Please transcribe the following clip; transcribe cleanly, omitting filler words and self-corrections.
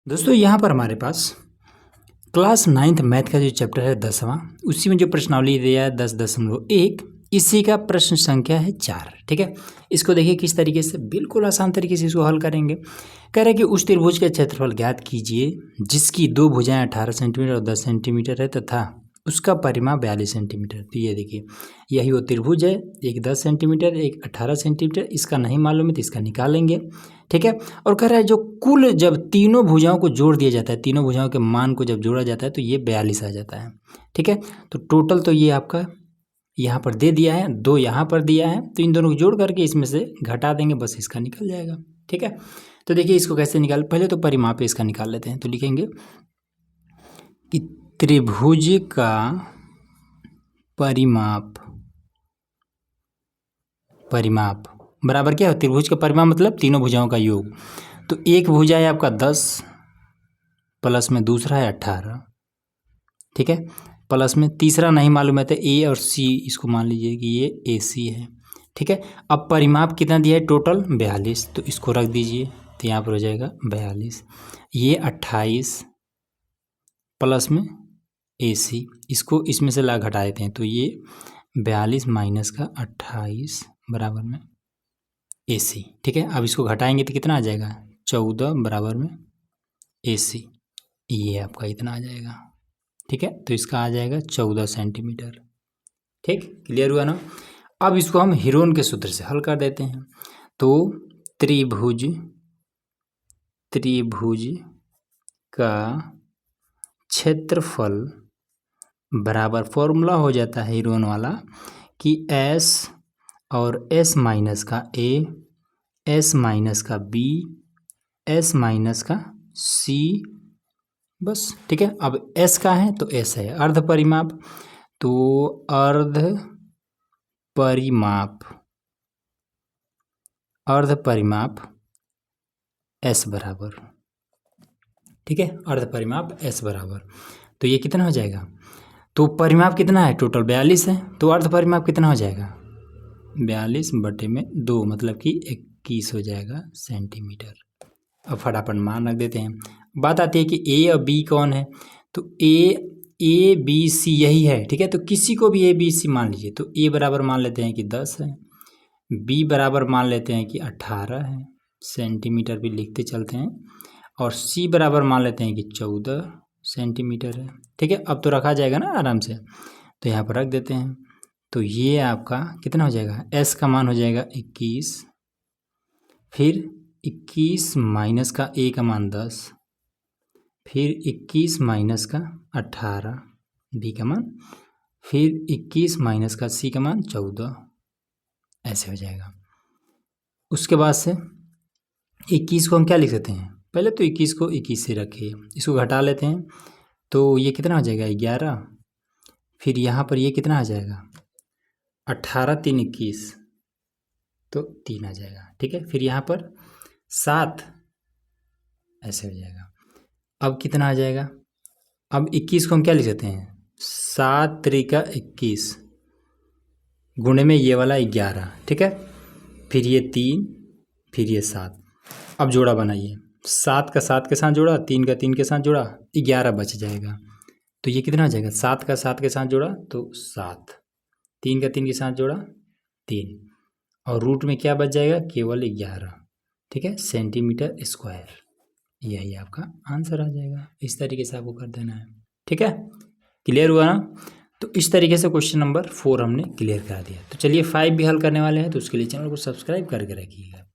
दोस्तों यहाँ पर हमारे पास क्लास 9th मैथ का जो चैप्टर है 10वां, उसी में जो प्रश्नावली दिया है 10.1, इसी का प्रश्न संख्या है 4। ठीक है, इसको देखिए किस तरीके से, बिल्कुल आसान तरीके से इसको हल करेंगे। कह रहे हैं कि उस त्रिभुज का क्षेत्रफल ज्ञात कीजिए जिसकी दो भुजाएं 18 सेंटीमीटर और 10 सेंटीमीटर है तथा उसका परिमाप 42 सेंटीमीटर। तो ये देखिए, यही वो त्रिभुज है, एक 10 सेंटीमीटर एक 18 सेंटीमीटर। इसका नहीं मालूम है तो इसका निकालेंगे। ठीक है, और कह रहा है जो कुल जब तीनों भुजाओं को जोड़ दिया जाता है, तीनों भुजाओं के मान को जब जोड़ा जाता है तो ये 42 आ जाता है। ठीक है, तो टोटल तो ये आपका यहाँ पर दे दिया है, 2 यहाँ पर दिया है, तो इन दोनों को जोड़ करके इसमें से घटा देंगे, बस इसका निकल जाएगा। ठीक है, तो देखिए इसको कैसे निकाल, पहले तो परिमाप इसका निकाल लेते हैं। तो लिखेंगे कि त्रिभुज का परिमाप बराबर क्या है, त्रिभुज का परिमाप मतलब तीनों भुजाओं का योग। तो एक भुजा है आपका 10 प्लस में दूसरा है 18। ठीक है, प्लस में तीसरा नहीं मालूम है तो ए और सी, इसको मान लीजिए कि ये ए सी है। ठीक है, अब परिमाप कितना दिया है, टोटल 42, तो इसको रख दीजिए, तो यहाँ पर हो जाएगा 42। ये 28 प्लस में ए सी, इसको इसमें से ला घटा देते हैं, तो ये 42 माइनस का 28 बराबर में ए सी। ठीक है, अब इसको घटाएंगे तो कितना आ जाएगा, 14 बराबर में ए सी, ये आपका इतना आ जाएगा। ठीक है, तो इसका आ जाएगा 14 सेंटीमीटर। ठीक, क्लियर हुआ ना। अब इसको हम हीरोन के सूत्र से हल कर देते हैं। तो त्रिभुज का क्षेत्रफल बराबर, फॉर्मूला हो जाता है हीरोन वाला कि एस और एस माइनस का ए, एस माइनस का बी, एस माइनस का सी, बस। ठीक है, अब एस का है तो एस है अर्ध परिमाप, तो अर्ध परिमाप एस बराबर। ठीक है, अर्ध परिमाप एस बराबर, तो ये कितना हो जाएगा, तो परिमाप कितना है, टोटल 42 है, तो अर्ध परिमाप कितना हो जाएगा, 42/2 मतलब कि 21 हो जाएगा सेंटीमीटर। अब फटाफट मान रख देते हैं। बात आती है कि ए और बी कौन है, तो ए बी सी यही है। ठीक है, तो किसी को भी ए बी सी मान लीजिए, तो ए बराबर मान लेते हैं कि 10 है, बी बराबर मान लेते हैं कि 18 है, सेंटीमीटर भी लिखते चलते हैं, और सी बराबर मान लेते हैं कि 14 सेंटीमीटर है। ठीक है, अब तो रखा जाएगा ना आराम से, तो यहाँ पर रख देते हैं। तो ये आपका कितना हो जाएगा, एस का मान हो जाएगा 21, फिर 21 माइनस का ए का मान 10, फिर 21 माइनस का 18 बी का मान, फिर 21 माइनस का सी का मान 14, ऐसे हो जाएगा। उसके बाद से 21 को हम क्या लिख सकते हैं, पहले तो 21 को 21 से रखिए, इसको घटा लेते हैं, तो ये कितना हो जाएगा 11, फिर यहाँ पर ये कितना आ जाएगा 18 3 21, तो 3 आ जाएगा। ठीक है, फिर यहाँ पर 7, ऐसे हो जाएगा। अब कितना आ जाएगा, अब 21 को हम क्या लिख सकते हैं, 7 त्रिका 21 गुणे में ये वाला 11। ठीक है, फिर ये 3, फिर ये 7। अब जोड़ा बनाइए, 7 का 7 के साथ जोड़ा, 3 का 3 के साथ जोड़ा, 11 बच जाएगा। तो ये कितना आ जाएगा, 7 का 7 के साथ जोड़ा तो 7, 3 का 3 के साथ जोड़ा 3, और रूट में क्या बच जाएगा, केवल 11। ठीक है, सेंटीमीटर स्क्वायर, यही आपका आंसर आ जाएगा। इस तरीके से आपको कर देना है। ठीक है, क्लियर हुआ ना। तो इस तरीके से क्वेश्चन नंबर 4 हमने क्लियर करा दिया। तो चलिए 5 भी हल करने वाले हैं, तो उसके लिए चैनल को सब्सक्राइब करके रखिएगा।